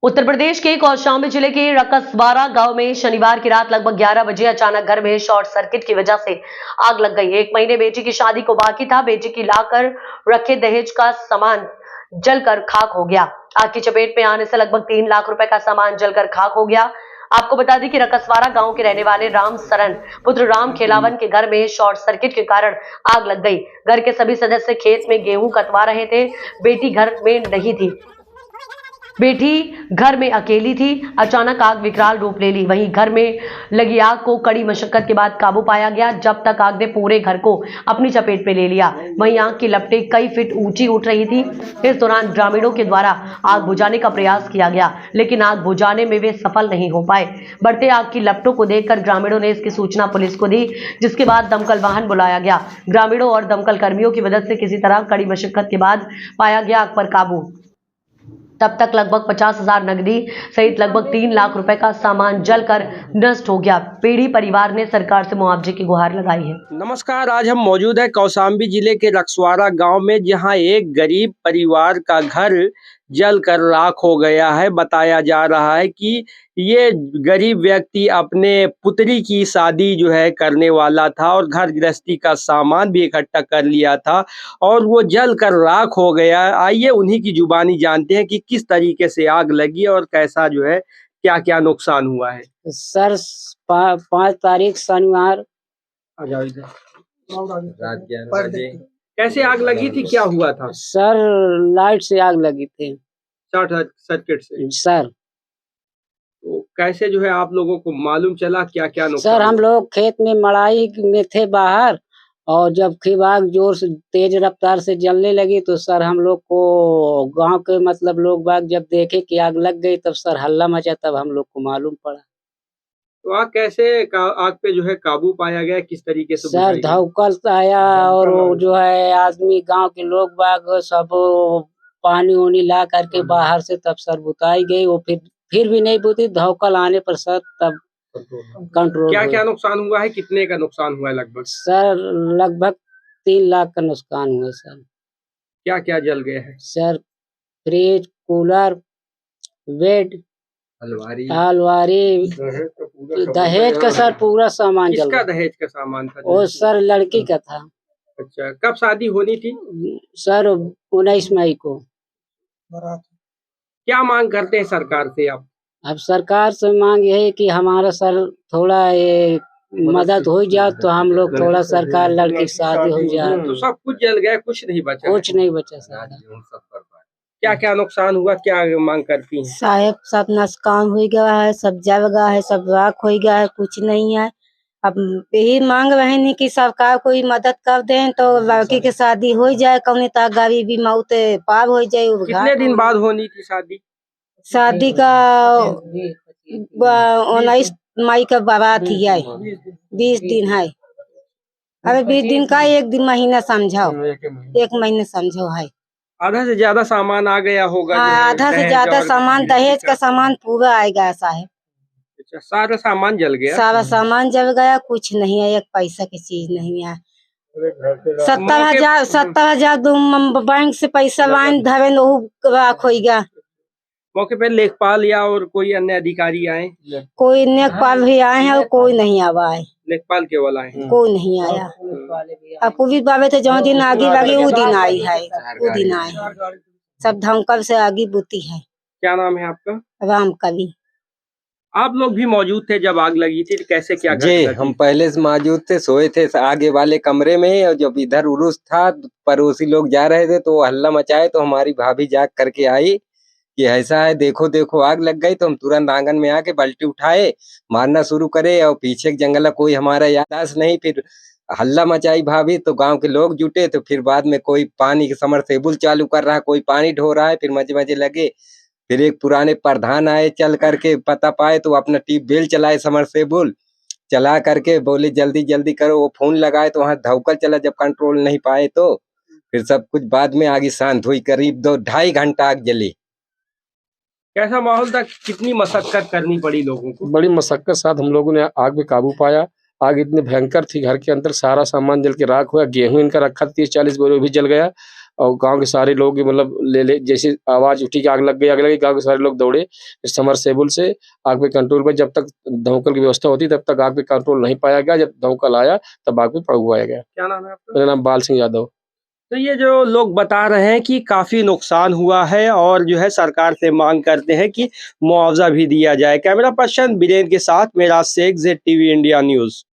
उत्तर प्रदेश के कौशाम्बी जिले के रकसवारा गांव में शनिवार की रात लगभग 11 बजे अचानक घर में शॉर्ट सर्किट की वजह से आग लग गई। एक महीने बेटी की शादी को बाकी था। बेटी की लाकर रखे दहेज का सामान जलकर खाक हो गया। आग की चपेट में आने से लगभग 3 लाख रुपए का सामान जलकर खाक हो गया। आपको बता दें कि रकसवारा गांव के रहने वाले राम सरन पुत्र राम खेलावन के घर में शॉर्ट सर्किट के कारण आग लग गई। घर के सभी सदस्य खेत में गेहूं कटवा रहे थे। बेटी घर में नहीं थी। बेटी घर में अकेली थी। अचानक आग विकराल रूप ले ली। वहीं घर में लगी आग को कड़ी मशक्कत के बाद काबू पाया गया। जब तक आग ने पूरे घर को अपनी चपेट में ले लिया। वहीं आग की लपटें कई फीट ऊंची उठ रही थी। इस दौरान ग्रामीणों के द्वारा आग बुझाने का प्रयास किया गया, लेकिन आग बुझाने में वे सफल नहीं हो पाए। बढ़ते आग की लपटों को देखकर ग्रामीणों ने इसकी सूचना पुलिस को दी, जिसके बाद दमकल वाहन बुलाया गया। ग्रामीणों और दमकल कर्मियों की मदद से किसी तरह कड़ी मशक्कत के बाद पाया गया आग पर काबू। तब तक लगभग 50,000 नकदी सहित लगभग 3 लाख रुपए का सामान जलकर नष्ट हो गया। पीड़ित परिवार ने सरकार से मुआवजे की गुहार लगाई है। नमस्कार, आज हम मौजूद है कौशाम्बी जिले के रकसवारा गांव में, जहां एक गरीब परिवार का घर जलकर राख हो गया है। बताया जा रहा है कि ये गरीब व्यक्ति अपने पुत्री की शादी जो है करने वाला था और घर गृहस्थी का सामान भी इकट्ठा कर लिया था और वो जलकर राख हो गया। आइए उन्हीं की जुबानी जानते हैं कि किस तरीके से आग लगी और कैसा जो है क्या क्या नुकसान हुआ है। सर 5 तारीख शनिवार रात 11 बजे कैसे आग लगी थी, क्या हुआ था? सर लाइट से आग लगी थी, शॉर्ट सर्किट से। सर तो कैसे जो है आप लोगों को मालूम चला, क्या क्या नुकसान? सर हम लोग खेत में मड़ाई में थे बाहर, और जब फिर आग जोर से तेज रफ्तार से जलने लगी तो सर हम लोग को गांव के मतलब लोग बाग जब देखे कि आग लग गई तब सर हल्ला मचा, तब हम लोग को मालूम पड़ा। तो आग कैसे आग पे जो है काबू पाया गया, किस तरीके से? सर धौकल आया और वो जो है आदमी गांव के लोग बाग सब पानी उनी ला करके बाहर से तब सर बुताई गई। वो फिर भी नहीं बुती, धौकल आने पर सर तब कंट्रोल। क्या क्या नुकसान हुआ है, कितने का नुकसान हुआ है लगभग? सर लगभग 3 लाख का नुकसान हुआ सर। क्या क्या जल गया है? सर फ्रिज, कूलर, बेड, अलमारी, दहेज का सर पूरा सामान जल किसका गया। दहेज का सामान था? वो सर लड़की का था। अच्छा, कब शादी होनी थी? सर 19 मई को। क्या मांग करते हैं सरकार से आप? अब सरकार से मांग यही कि हमारा सर थोड़ा ये मदद हो जाए तो हम लोग थोड़ा सरकार लड़की की शादी हो जाए। तो सब कुछ जल गया, कुछ नहीं बचा? कुछ नहीं बचा सर। क्या क्या नुकसान हुआ, क्या मांग करती हैं? साहेब सब नुकसान हो गया है, सब जल गया है, सब राख हो गया है, कुछ नहीं है। अब यही मांग रहे हैं कि सरकार कोई मदद कर दें तो लड़की की शादी हो जाए, कौन तक गरीबी मौत पार हो जाए। कितने दिन बाद होनी थी शादी? शादी का 19 मई का बारात ही है, 20 दिन है। अरे 20 दिन का 1 दिन महीना समझो, 1 महीना समझो है। आधा से ज्यादा सामान आ गया होगा। हाँ, आधा से ज्यादा सामान, दहेज का सामान पूरा आएगा साहब। अच्छा, सारा सामान जल गया? सारा सामान जल गया, कुछ नहीं है, 1 पैसा की चीज नहीं है। 70,000 बैंक से पैसा लाइन धरे राख हो गया। मौके पे लेखपाल या और कोई अन्य अधिकारी आए? कोई लेखपाल भी आए हैं और कोई नहीं आवा है। लेखपाल केवल आए हैं, कोई नहीं आया। अब पुलिस बाबे तो जो दिन आगे लगी वो दिन आई है, वो दिन आए हैं। सब धमकल से आगे बुती है। क्या नाम है आपका? राम कवि। आप लोग भी मौजूद थे जब आग लगी थी, कैसे क्या? जी, हम पहले से मौजूद थे, सोए थे आगे वाले कमरे में, और जब इधर उरुस था पड़ोसी लोग जा रहे थे तो हल्ला मचाए तो हमारी भाभी जाग करके आई कि ऐसा है, देखो देखो आग लग गई। तो हम तुरंत आंगन में आके बाल्टी उठाए, मारना शुरू करे, और पीछे के जंगल कोई हमारा यादाश्त नहीं। फिर हल्ला मचाई भाभी तो गांव के लोग जुटे, तो फिर बाद में कोई पानी के समरसेबुल चालू कर रहा, कोई पानी ढो रहा है। फिर मजे मजे लगे, फिर एक पुराने प्रधान आए, चल करके पता पाए तो अपना ट्यूबवेल चलाए, समरसेबुल चला करके बोले जल्दी जल्दी करो। वो फोन लगाए तो वहां धौकल चला, जब कंट्रोल नहीं पाए तो फिर सब कुछ बाद में आगे शांत हुई। करीब 2-2.5 घंटा आग जली। कैसा माहौल था, कितनी मशक्कत करनी पड़ी लोगों को? बड़ी मशक्कत साथ हम लोगों ने आग पे काबू पाया। आग इतनी भयंकर थी, घर के अंदर सारा सामान जल के राख हुआ। गेहूं इनका रखा 30-40 बोरे भी जल गया। और गांव के सारे लोग मतलब ले जैसे आवाज उठी कि आग लग गई, गांव के सारे लोग दौड़े समरसेबुल से आग पे कंट्रोल पर। जब तक दमकल की व्यवस्था होती तब तक आग पे कंट्रोल नहीं पाया गया। जब दमकल आया तब आग पे काबू गया। क्या नाम है आपका? मेरा नाम बाल सिंह यादव। तो ये जो लोग बता रहे हैं कि काफी नुकसान हुआ है और जो है सरकार से मांग करते हैं कि मुआवजा भी दिया जाए। कैमरा पर्सन बीरेन के साथ मेरा शेख, ZTV इंडिया न्यूज।